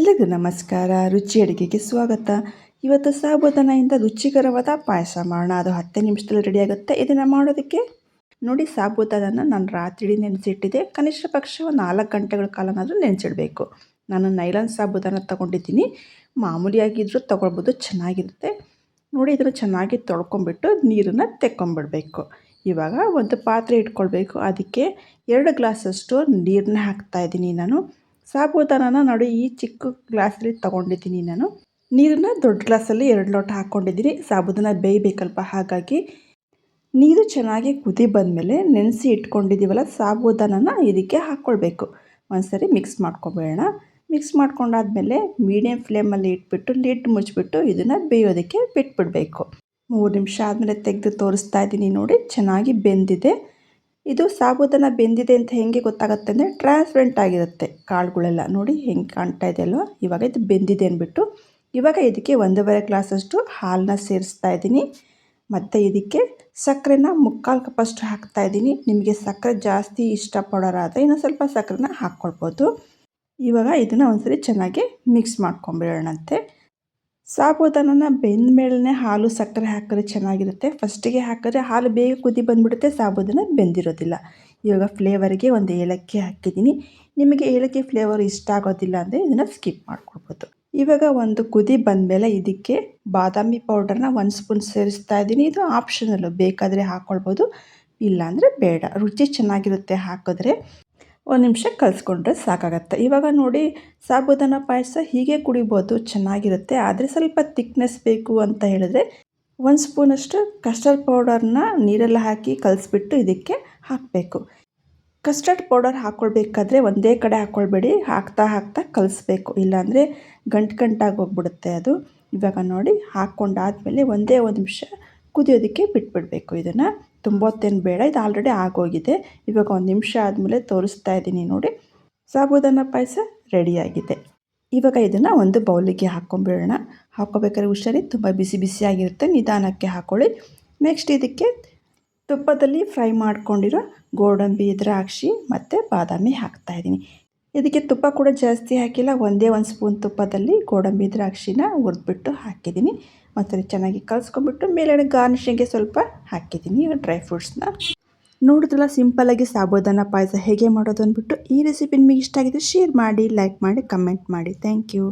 ಎಲ್ಲರಿಗೂ ನಮಸ್ಕಾರ. ರುಚಿ ಅಡುಗೆಗೆ ಸ್ವಾಗತ. ಇವತ್ತು ಸಾಬೂದಾನದಿಂದ ರುಚಿಕರವಾದ ಪಾಯಸ ಮಾಡೋಣ. ಅದು 10 ನಿಮಿಷದಲ್ಲಿ ರೆಡಿ ಆಗುತ್ತೆ. ಇದನ್ನು ಮಾಡೋದಕ್ಕೆ ನೋಡಿ, ಸಾಬೂದಾನನ ನಾನು ರಾತ್ರಿ ನೆನೆಸಿಟ್ಟಿದ್ದೆ. ಕನಿಷ್ಠ ಪಕ್ಷ ಒಂದು 4 ಗಂಟೆಗಳ ಕಾಲನಾದರೂ ನೆನೆಸಿಡಬೇಕು. ನಾನು ನೈಲಾನ್ ಸಾಬೂದಾನ ತೊಗೊಂಡಿದ್ದೀನಿ. ಮಾಮೂಲಿಯಾಗಿದ್ದರೂ ತೊಗೊಳ್ಬೋದು, ಚೆನ್ನಾಗಿರುತ್ತೆ. ನೋಡಿ, ಇದನ್ನು ಚೆನ್ನಾಗಿ ತೊಳ್ಕೊಂಬಿಟ್ಟು ನೀರನ್ನು ತೆಕ್ಕೊಂಬಿಡಬೇಕು. ಇವಾಗ ಒಂದು ಪಾತ್ರೆ ಇಟ್ಕೊಳ್ಬೇಕು. ಅದಕ್ಕೆ 2 ಗ್ಲಾಸಷ್ಟು ನೀರನ್ನ ಹಾಕ್ತಾಯಿದ್ದೀನಿ ನಾನು. ಸಾಬೂದಾನನ ನೋಡಿ, ಈ ಚಿಕ್ಕ ಗ್ಲಾಸಲ್ಲಿ ತೊಗೊಂಡಿದ್ದೀನಿ ನಾನು. ನೀರನ್ನ ದೊಡ್ಡ ಗ್ಲಾಸಲ್ಲಿ 2 ಲೋಟ ಹಾಕ್ಕೊಂಡಿದ್ದೀನಿ. ಸಾಬೂದಾನ ಬೇಯಬೇಕಲ್ಪ, ಹಾಗಾಗಿ ನೀರು ಚೆನ್ನಾಗಿ ಕುದಿ ಬಂದಮೇಲೆ ನೆನೆಸಿ ಇಟ್ಕೊಂಡಿದ್ದೀವಲ್ಲ ಸಾಬೂದಾನನ ಇದಕ್ಕೆ ಹಾಕ್ಕೊಳ್ಬೇಕು. ಒಂದ್ಸರಿ ಮಿಕ್ಸ್ ಮಾಡ್ಕೊಬೇಡ. ಮಿಕ್ಸ್ ಮಾಡ್ಕೊಂಡಾದ್ಮೇಲೆ ಮೀಡಿಯಮ್ ಫ್ಲೇಮಲ್ಲಿ ಇಟ್ಬಿಟ್ಟು ಲಿಡ್ ಮುಚ್ಚಿಬಿಟ್ಟು ಇದನ್ನು ಬೇಯೋದಕ್ಕೆ ಬಿಟ್ಬಿಡಬೇಕು. 3 ನಿಮಿಷ ಆದಮೇಲೆ ತೆಗೆದು ತೋರಿಸ್ತಾ ಇದ್ದೀನಿ. ನೋಡಿ, ಚೆನ್ನಾಗಿ ಬೆಂದಿದೆ. ಇದು ಸಾಬೂದಾನ ಬೆಂದಿದೆ ಅಂತ ಹೆಂಗೆ ಗೊತ್ತಾಗುತ್ತೆ ಅಂದರೆ ಟ್ರಾನ್ಸ್ಪರೆಂಟ್ ಆಗಿರುತ್ತೆ ಕಾಳುಗಳೆಲ್ಲ. ನೋಡಿ ಹೆಂಗೆ ಕಾಣ್ತಾ ಇದೆ ಅಲ್ವಾ. ಇವಾಗ ಇದು ಬೆಂದಿದೆ ಅಂದ್ಬಿಟ್ಟು ಇವಾಗ ಇದಕ್ಕೆ 1.5 ಗ್ಲಾಸಷ್ಟು ಹಾಲನ್ನ ಸೇರಿಸ್ತಾ ಇದ್ದೀನಿ. ಮತ್ತು ಇದಕ್ಕೆ ಸಕ್ಕರೆನ 3/4 ಕಪ್ಪಷ್ಟು ಹಾಕ್ತಾಯಿದ್ದೀನಿ. ನಿಮಗೆ ಸಕ್ಕರೆ ಜಾಸ್ತಿ ಇಷ್ಟಪಡೋರಾದರೆ ಇನ್ನೂ ಸ್ವಲ್ಪ ಸಕ್ಕರೆನ ಹಾಕ್ಕೊಳ್ಬೋದು. ಇವಾಗ ಇದನ್ನು ಒಂದ್ಸರಿ ಚೆನ್ನಾಗಿ ಮಿಕ್ಸ್ ಮಾಡ್ಕೊಂಬಿಡೋಣಂತೆ. ಸಾಬೂದಾನನ ಬೆಂದ ಮೇಲೇ ಹಾಲು ಸಕ್ಕರೆ ಹಾಕಿದ್ರೆ ಚೆನ್ನಾಗಿರುತ್ತೆ. ಫಸ್ಟಿಗೆ ಹಾಕಿದ್ರೆ ಹಾಲು ಬೇಗ ಕುದಿ ಬಂದುಬಿಡುತ್ತೆ, ಸಾಬೂದಾನ ಬೆಂದಿರೋದಿಲ್ಲ. ಇವಾಗ ಫ್ಲೇವರಿಗೆ ಒಂದು ಏಲಕ್ಕಿ ಹಾಕಿದ್ದೀನಿ. ನಿಮಗೆ ಏಲಕ್ಕಿ ಫ್ಲೇವರ್ ಇಷ್ಟ ಆಗೋದಿಲ್ಲ ಅಂದರೆ ಇದನ್ನು ಸ್ಕಿಪ್ ಮಾಡ್ಕೊಳ್ಬೋದು. ಇವಾಗ ಒಂದು ಕುದಿ ಬಂದಮೇಲೆ ಇದಕ್ಕೆ ಬಾದಾಮಿ ಪೌಡರ್ನ 1 ಸ್ಪೂನ್ ಸೇರಿಸ್ತಾ ಇದ್ದೀನಿ. ಇದು ಆಪ್ಷನಲ್ಲು, ಬೇಕಾದರೆ ಹಾಕ್ಕೊಳ್ಬೋದು, ಇಲ್ಲಾಂದರೆ ಬೇಡ. ರುಚಿ ಚೆನ್ನಾಗಿರುತ್ತೆ ಹಾಕಿದ್ರೆ. 1 ನಿಮಿಷ ಕಲಿಸ್ಕೊಂಡ್ರೆ ಸಾಕಾಗತ್ತೆ. ಇವಾಗ ನೋಡಿ, ಸಾಬೂದಾನ ಪಾಯಸ ಹೀಗೆ ಕುಡಿಬೋದು, ಚೆನ್ನಾಗಿರುತ್ತೆ. ಆದರೆ ಸ್ವಲ್ಪ ತಿಕ್ನೆಸ್ ಬೇಕು ಅಂತ ಹೇಳಿದ್ರೆ 1 ಸ್ಪೂನಷ್ಟು ಕಸ್ಟರ್ಡ್ ಪೌಡರ್ನ ನೀರೆಲ್ಲ ಹಾಕಿ ಕಲಿಸ್ಬಿಟ್ಟು ಇದಕ್ಕೆ ಹಾಕಬೇಕು. ಕಸ್ಟರ್ಡ್ ಪೌಡರ್ ಹಾಕ್ಕೊಳ್ಬೇಕಾದ್ರೆ ಒಂದೇ ಕಡೆ ಹಾಕ್ಕೊಳ್ಬೇಡಿ, ಹಾಕ್ತಾ ಕಲಿಸ್ಬೇಕು, ಇಲ್ಲಾಂದರೆ ಗಂಟಾಗಿ ಹೋಗ್ಬಿಡುತ್ತೆ ಅದು. ಇವಾಗ ನೋಡಿ, ಹಾಕ್ಕೊಂಡಾದ್ಮೇಲೆ ಒಂದೇ 1 ನಿಮಿಷ ಕುದಿಯೋದಕ್ಕೆ ಬಿಟ್ಬಿಡಬೇಕು. ಇದನ್ನು ತುಂಬ ಹೊತ್ತೇನು ಬೇಡ, ಇದು ಆಲ್ರೆಡಿ ಆಗೋಗಿದೆ. ಇವಾಗ 1 ನಿಮಿಷ ಆದಮೇಲೆ ತೋರಿಸ್ತಾ ಇದ್ದೀನಿ. ನೋಡಿ, ಸಾಬೂದಾನ ಪಾಯಸ ರೆಡಿಯಾಗಿದೆ. ಇವಾಗ ಇದನ್ನು ಒಂದು ಬೌಲಿಗೆ ಹಾಕ್ಕೊಂಬಿಡೋಣ. ಹಾಕ್ಕೋಬೇಕಾದ್ರೆ ಹುಷಾರಿ, ತುಂಬ ಬಿಸಿಯಾಗಿರುತ್ತೆ, ನಿಧಾನಕ್ಕೆ ಹಾಕ್ಕೊಳ್ಳಿ. ನೆಕ್ಸ್ಟ್ ಇದಕ್ಕೆ ತುಪ್ಪದಲ್ಲಿ ಫ್ರೈ ಮಾಡ್ಕೊಂಡಿರೋ ಗೋಡಂಬಿ, ದ್ರಾಕ್ಷಿ ಮತ್ತು ಬಾದಾಮಿ ಹಾಕ್ತಾಯಿದ್ದೀನಿ. ಇದಕ್ಕೆ ತುಪ್ಪ ಕೂಡ ಜಾಸ್ತಿ ಹಾಕಿಲ್ಲ, ಒಂದೇ 1 ಸ್ಪೂನ್ ತುಪ್ಪದಲ್ಲಿ ಗೋಡಂಬಿ ದ್ರಾಕ್ಷಿನ ಹುರಿದ್ಬಿಟ್ಟು ಹಾಕಿದ್ದೀನಿ. ಮತ್ತು ಚೆನ್ನಾಗಿ ಕಲಿಸ್ಕೊಂಡ್ಬಿಟ್ಟು ಮೇಲ್ಗಡೆ ಗಾರ್ನಿಷಿಂಗ್ಗೆ ಸ್ವಲ್ಪ ಹಾಕಿದ್ದೀನಿ ಡ್ರೈ ಫ್ರೂಟ್ಸ್ನ. ನೋಡಿದ್ರಲ್ಲ, ಸಿಂಪಲ್ಲಾಗಿ ಸಾಬೂದಾನ ಪಾಯಸ ಹೇಗೆ ಮಾಡೋದು ಅಂದ್ಬಿಟ್ಟು. ಈ ರೆಸಿಪಿ ನಿಮಗೆ ಇಷ್ಟ ಆಗಿದ್ರೆ ಶೇರ್ ಮಾಡಿ, ಲೈಕ್ ಮಾಡಿ, ಕಮೆಂಟ್ ಮಾಡಿ. Thank you.